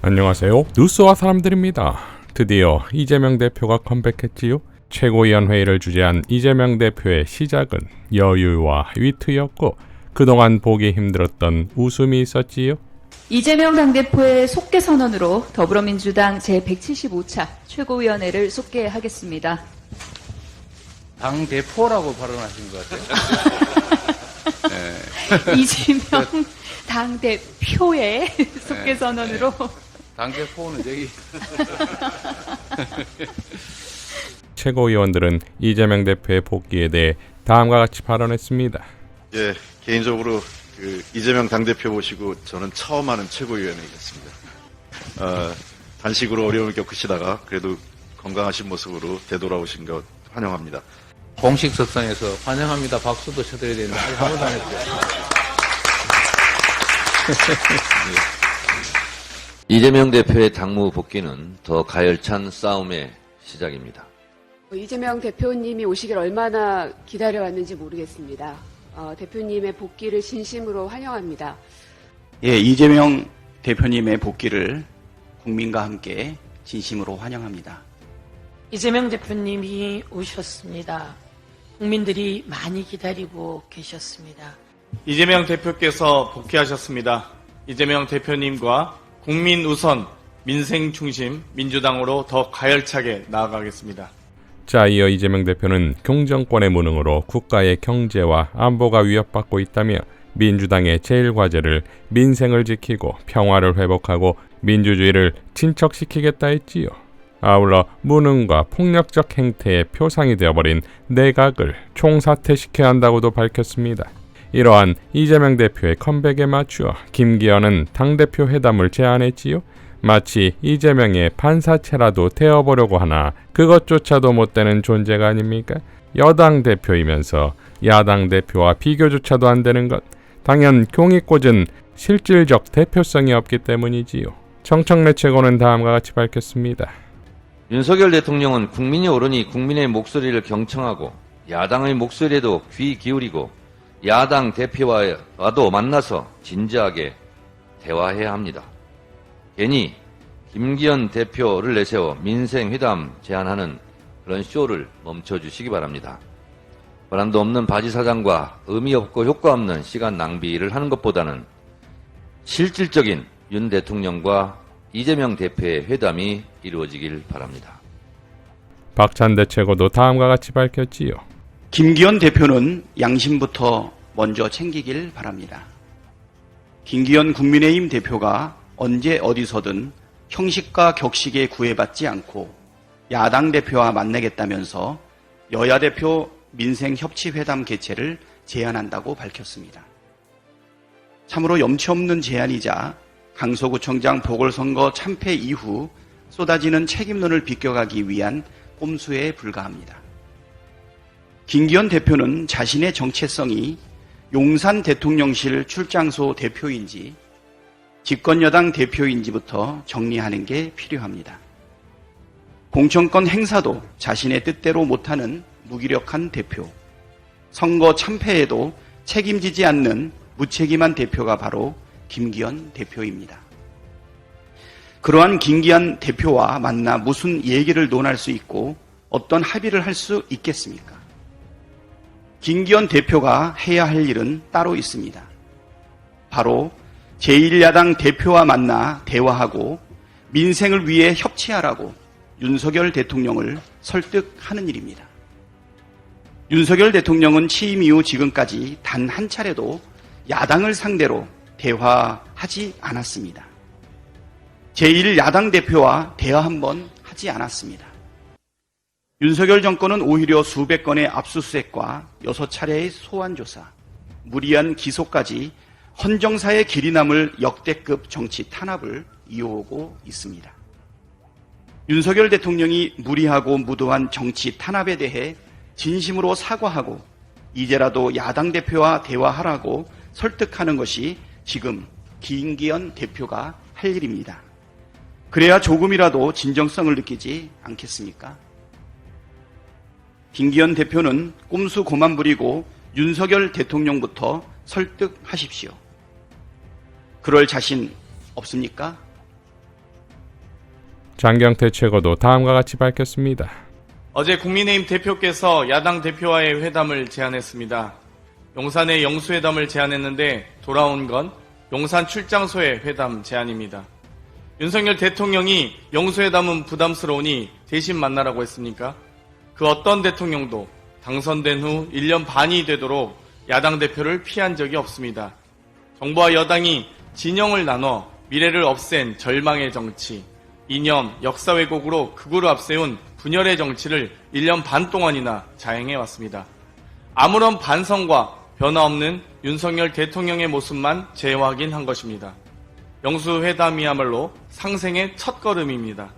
안녕하세요. 뉴스와 사람들입니다. 드디어 이재명 대표가 컴백했지요. 최고위원회의를 주재한 이재명 대표의 시작은 여유와 위트였고 그동안 보기 힘들었던 웃음이 있었지요. 이재명 당대표의 속개 선언으로 더불어민주당 제175차 최고위원회를 속개하겠습니다. 당대표라고 발언하신 것 같아요. 네. 이재명 당대표의 속개 선언으로 당대표는 저기 최고위원들은 이재명 대표의 복귀에 대해 다음과 같이 발언했습니다. 예, 개인적으로 이재명 당대표 모시고 저는 처음 하는 최고위원회이겠습니다. 단식으로 어려움을 겪으시다가 그래도 건강하신 모습으로 되돌아오신 것 환영합니다. 공식 석상에서 환영합니다. 박수도 쳐드려야 되는데 아직 한 번도 안 했어요. 이재명 대표의 당무 복귀는 더 가열찬 싸움의 시작입니다. 이재명 대표님이 오시길 얼마나 기다려왔는지 모르겠습니다. 대표님의 복귀를 진심으로 환영합니다. 예, 이재명 대표님의 복귀를 국민과 함께 진심으로 환영합니다. 이재명 대표님이 오셨습니다. 국민들이 많이 기다리고 계셨습니다. 이재명 대표께서 복귀하셨습니다. 이재명 대표님과 국민 우선, 민생 중심 민주당으로 더 가열차게 나아가겠습니다. 자, 이어 이재명 대표는 경정권의 무능으로 국가의 경제와 안보가 위협받고 있다며 민주당의 제1과제를 민생을 지키고 평화를 회복하고 민주주의를 진척시키겠다 했지요. 아울러 무능과 폭력적 행태의 표상이 되어버린 내각을 총사퇴시켜야 한다고도 밝혔습니다. 이러한 이재명 대표의 컴백에 맞추어 김기현은 당대표 회담을 제안했지요. 마치 이재명의 판사체라도 되어보려고 하나 그것조차도 못되는 존재가 아닙니까? 여당 대표이면서 야당 대표와 비교조차도 안 되는 것, 당연 공이 꽂은 실질적 대표성이 없기 때문이지요. 정청래 최고는 다음과 같이 밝혔습니다. 윤석열 대통령은 국민이 오르니 국민의 목소리를 경청하고 야당의 목소리에도 귀 기울이고 야당 대표와도 만나서 진지하게 대화해야 합니다. 괜히 김기현 대표를 내세워 민생회담 제안하는 그런 쇼를 멈춰주시기 바랍니다. 보람도 없는 바지 사장과 의미 없고 효과 없는 시간 낭비를 하는 것보다는 실질적인 윤 대통령과 이재명 대표의 회담이 이루어지길 바랍니다. 박찬대 최고도 다음과 같이 밝혔지요. 김기현 대표는 양심부터 먼저 챙기길 바랍니다. 김기현 국민의힘 대표가 언제 어디서든 형식과 격식에 구애받지 않고 야당 대표와 만나겠다면서 여야 대표 민생협치회담 개최를 제안한다고 밝혔습니다. 참으로 염치 없는 제안이자 강서구청장 보궐선거 참패 이후 쏟아지는 책임론을 비껴가기 위한 꼼수에 불과합니다. 김기현 대표는 자신의 정체성이 용산 대통령실 출장소 대표인지 집권여당 대표인지부터 정리하는 게 필요합니다. 공천권 행사도 자신의 뜻대로 못하는 무기력한 대표, 선거 참패에도 책임지지 않는 무책임한 대표가 바로 김기현 대표입니다. 그러한 김기현 대표와 만나 무슨 얘기를 논할 수 있고 어떤 합의를 할 수 있겠습니까? 김기현 대표가 해야 할 일은 따로 있습니다. 바로 제1야당 대표와 만나 대화하고 민생을 위해 협치하라고 윤석열 대통령을 설득하는 일입니다. 윤석열 대통령은 취임 이후 지금까지 단 한 차례도 야당을 상대로 대화하지 않았습니다. 제1야당 대표와 대화 한 번 하지 않았습니다. 윤석열 정권은 오히려 수백 건의 압수수색과 6차례의 소환조사, 무리한 기소까지 헌정사의 길이 남을 역대급 정치 탄압을 이어오고 있습니다. 윤석열 대통령이 무리하고 무도한 정치 탄압에 대해 진심으로 사과하고 이제라도 야당 대표와 대화하라고 설득하는 것이 지금 김기현 대표가 할 일입니다. 그래야 조금이라도 진정성을 느끼지 않겠습니까? 김기현 대표는 꼼수 그만 부리고 윤석열 대통령부터 설득하십시오. 그럴 자신 없습니까? 장경태 최고도 다음과 같이 밝혔습니다. 어제 국민의힘 대표께서 야당 대표와의 회담을 제안했습니다. 용산의 영수회담을 제안했는데 돌아온 건 용산 출장소의 회담 제안입니다. 윤석열 대통령이 영수회담은 부담스러우니 대신 만나라고 했습니까? 그 어떤 대통령도 당선된 후 1년 반이 되도록 야당 대표를 피한 적이 없습니다. 정부와 여당이 진영을 나눠 미래를 없앤 절망의 정치, 이념, 역사 왜곡으로 극우를 앞세운 분열의 정치를 1년 반 동안이나 자행해왔습니다. 아무런 반성과 변화 없는 윤석열 대통령의 모습만 재확인한 것입니다. 영수회담이야말로 상생의 첫걸음입니다.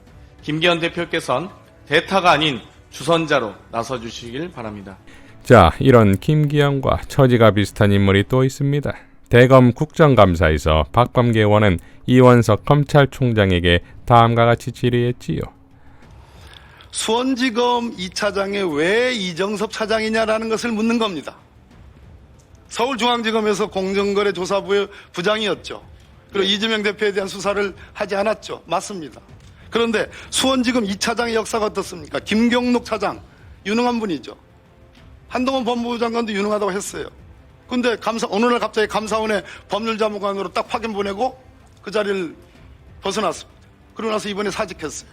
김기현 대표께서는 대타가 아닌 주선자로 나서주시길 바랍니다. 자, 이런 김기현과 처지가 비슷한 인물이 또 있습니다. 대검 국정감사에서 박범계 의원은 이원석 검찰총장에게 다음과 같이 질의했지요. 수원지검 2차장에 왜 이정섭 차장이냐라는 것을 묻는 겁니다. 서울중앙지검에서 공정거래조사부의 부장이었죠. 그리고 이재명 대표에 대한 수사를 하지 않았죠. 맞습니다. 그런데 수원지검 2차장의 역사가 어떻습니까? 김경록 차장, 유능한 분이죠. 한동훈 법무부 장관도 유능하다고 했어요. 근데 어느 날 갑자기 감사원에 법률자문관으로 딱 파견 보내고 그 자리를 벗어났습니다. 그러고 나서 이번에 사직했어요.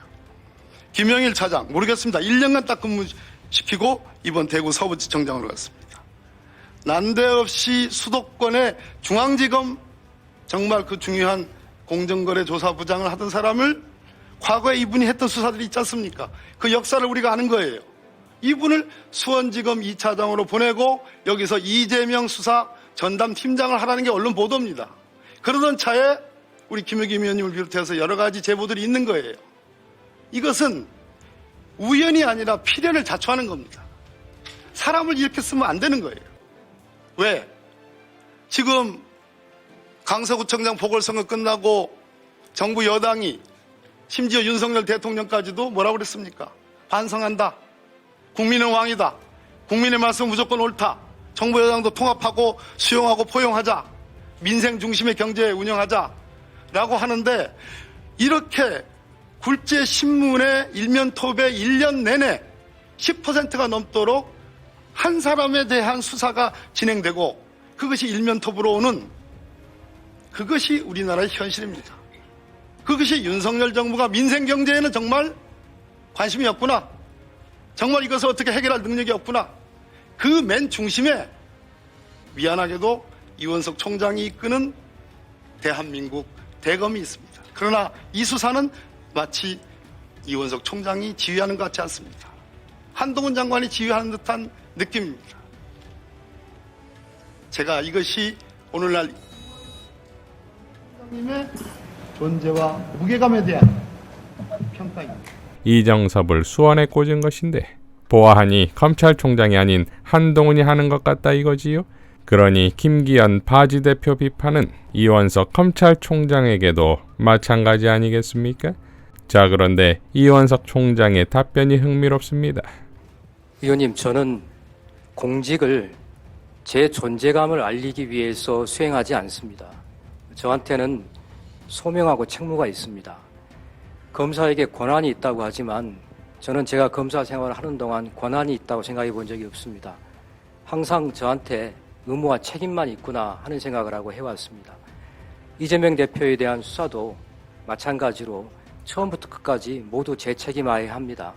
김영일 차장, 모르겠습니다. 1년간 딱 근무시키고 이번 대구 서부지청장으로 갔습니다. 난데없이 수도권의 중앙지검 정말 그 중요한 공정거래조사부장을 하던 사람을 과거에 이분이 했던 수사들이 있지 않습니까? 그 역사를 우리가 아는 거예요. 이분을 수원지검 2차장으로 보내고 여기서 이재명 수사 전담 팀장을 하라는 게 언론 보도입니다. 그러던 차에 우리 김의겸 의원님을 비롯해서 여러 가지 제보들이 있는 거예요. 이것은 우연이 아니라 필연을 자초하는 겁니다. 사람을 이렇게 쓰면 안 되는 거예요. 왜? 지금 강서구청장 보궐선거 끝나고 정부 여당이 심지어 윤석열 대통령까지도 뭐라고 그랬습니까? 반성한다. 국민의 왕이다. 국민의 말씀 무조건 옳다. 정부 여당도 통합하고 수용하고 포용하자. 민생 중심의 경제 운영하자. 라고 하는데 이렇게 굴제 신문의 일면 톱에 1년 내내 10%가 넘도록 한 사람에 대한 수사가 진행되고 그것이 일면 톱으로 오는 그것이 우리나라의 현실입니다. 그것이 윤석열 정부가 민생 경제에는 정말 관심이 없구나. 정말 이것을 어떻게 해결할 능력이 없구나. 그 맨 중심에 미안하게도 이원석 총장이 이끄는 대한민국 대검이 있습니다. 그러나 이 수사는 마치 이원석 총장이 지휘하는 것 같지 않습니다. 한동훈 장관이 지휘하는 듯한 느낌입니다. 제가 이것이 오늘날 님의 존재와 무게감에 대한 평가입니다. 이정섭을 수원에 꽂은 것인데 보아하니 검찰총장이 아닌 한동훈이 하는 것 같다 이거지요. 그러니 김기현 바지 대표 비판은 이원석 검찰총장에게도 마찬가지 아니겠습니까? 자, 그런데 이원석 총장의 답변이 흥미롭습니다. 의원님, 저는 공직을 제 존재감을 알리기 위해서 수행하지 않습니다. 저한테는 소명하고 책무가 있습니다. 검사에게 권한이 있다고 하지만 저는 제가 검사 생활을 하는 동안 권한이 있다고 생각해 본 적이 없습니다. 항상 저한테 의무와 책임만 있구나 하는 생각을 하고 해왔습니다. 이재명 대표에 대한 수사도 마찬가지로 처음부터 끝까지 모두 제 책임하에 합니다.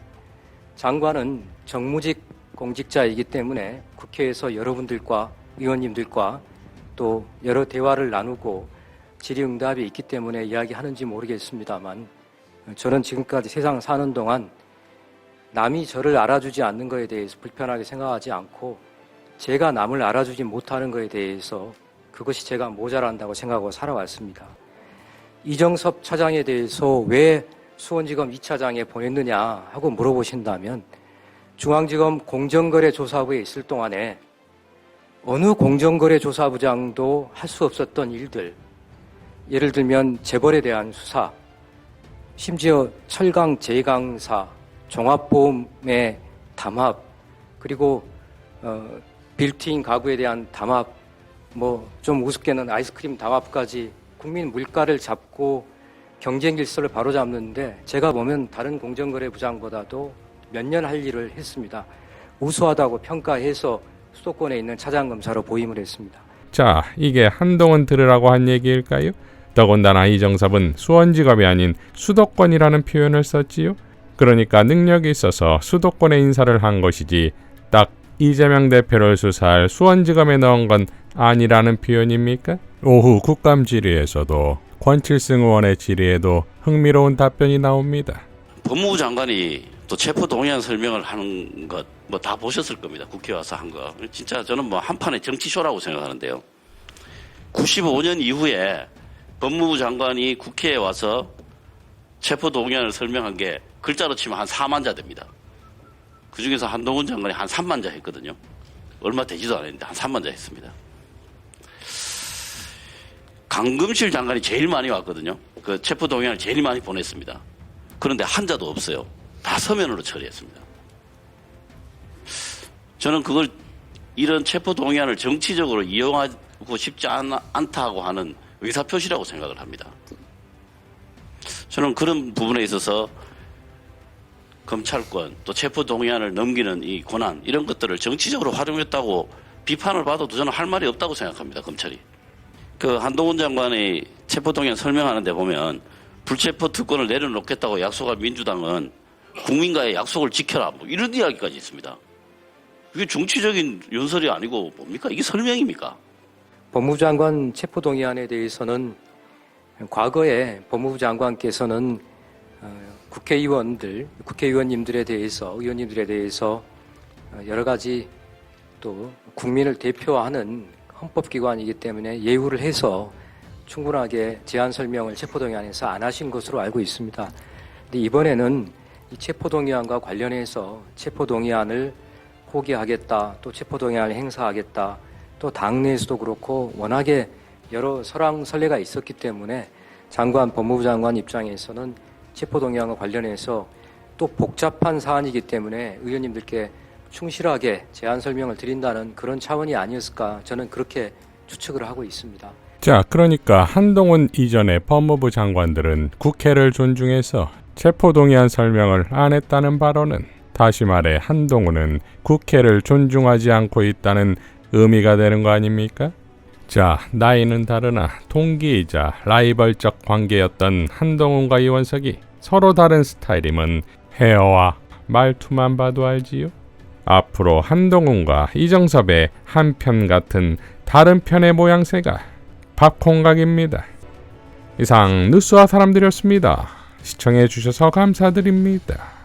장관은 정무직 공직자이기 때문에 국회에서 여러분들과 의원님들과 또 여러 대화를 나누고 질의응답이 있기 때문에 이야기하는지 모르겠습니다만 저는 지금까지 세상 사는 동안 남이 저를 알아주지 않는 것에 대해서 불편하게 생각하지 않고 제가 남을 알아주지 못하는 것에 대해서 그것이 제가 모자란다고 생각하고 살아왔습니다. 이정섭 차장에 대해서 왜 수원지검 2차장에 보냈느냐 하고 물어보신다면 중앙지검 공정거래조사부에 있을 동안에 어느 공정거래조사부장도 할 수 없었던 일들, 예를 들면 재벌에 대한 수사, 심지어 철강 제강사, 종합보험의 담합, 그리고 빌트인 가구에 대한 담합, 좀 우습게는 아이스크림 담합까지 국민 물가를 잡고 경쟁 질서를 바로잡는데 제가 보면 다른 공정거래부장보다도 몇 년 할 일을 했습니다. 우수하다고 평가해서 수도권에 있는 차장검사로 보임을 했습니다. 자, 이게 한동훈 들으라고 한 얘기일까요? 더군다나 이정섭은 수원지검이 아닌 수도권이라는 표현을 썼지요. 그러니까 능력이 있어서 수도권에 인사를 한 것이지 딱 이재명 대표를 수사할 수원지검에 넣은 건 아니라는 표현입니까? 오후 국감 질의에서도 권칠승 의원의 질의에도 흥미로운 답변이 나옵니다. 법무부 장관이 또 체포동의안 설명을 하는 것 뭐 다 보셨을 겁니다. 국회 와서 한 거. 진짜 저는 뭐 한판의 정치쇼라고 생각하는데요. 95년 이후에 법무부 장관이 국회에 와서 체포동의안을 설명한 게 글자로 치면 한 4만 자 됩니다. 그중에서 한동훈 장관이 한 3만 자 했거든요. 얼마 되지도 않았는데 한 3만 자 했습니다. 강금실 장관이 제일 많이 왔거든요. 그 체포동의안을 제일 많이 보냈습니다. 그런데 한 자도 없어요. 다 서면으로 처리했습니다. 저는 그걸 이런 체포동의안을 정치적으로 이용하고 싶지 않다고 하는 의사표시라고 생각을 합니다. 저는 그런 부분에 있어서 검찰권 또 체포동의안을 넘기는 이 권한 이런 것들을 정치적으로 활용했다고 비판을 받아도 저는 할 말이 없다고 생각합니다. 검찰이. 그 한동훈 장관의 체포동의안 설명하는 데 보면 불체포 특권을 내려놓겠다고 약속한 민주당은 국민과의 약속을 지켜라 뭐 이런 이야기까지 있습니다. 이게 정치적인 연설이 아니고 뭡니까? 이게 설명입니까? 법무부 장관 체포동의안에 대해서는 과거에 법무부 장관께서는 국회의원님들에 대해서 의원님들에 대해서 여러 가지 또 국민을 대표하는 헌법기관이기 때문에 예우를 해서 충분하게 제안 설명을 체포동의안에서 안 하신 것으로 알고 있습니다. 근데 이번에는 이 체포동의안과 관련해서 체포동의안을 포기하겠다, 또 체포동의안을 행사하겠다, 또 당내에서도 그렇고 워낙에 여러 설왕설래가 있었기 때문에 법무부 장관 입장에서는 체포동의안과 관련해서 또 복잡한 사안이기 때문에 의원님들께 충실하게 제안 설명을 드린다는 그런 차원이 아니었을까 저는 그렇게 추측을 하고 있습니다. 자, 그러니까 한동훈 이전의 법무부 장관들은 국회를 존중해서 체포동의안 설명을 안 했다는 발언은 다시 말해 한동훈은 국회를 존중하지 않고 있다는 의미가 되는 거 아닙니까? 자, 나이는 다르나 동기이자 라이벌적 관계였던 한동훈과 이원석이 서로 다른 스타일임은 헤어와 말투만 봐도 알지요? 앞으로 한동훈과 이정섭의 한편 같은 다른 편의 모양새가 밥콩각입니다. 이상 뉴스와 사람들이었습니다. 시청해 주셔서 감사드립니다.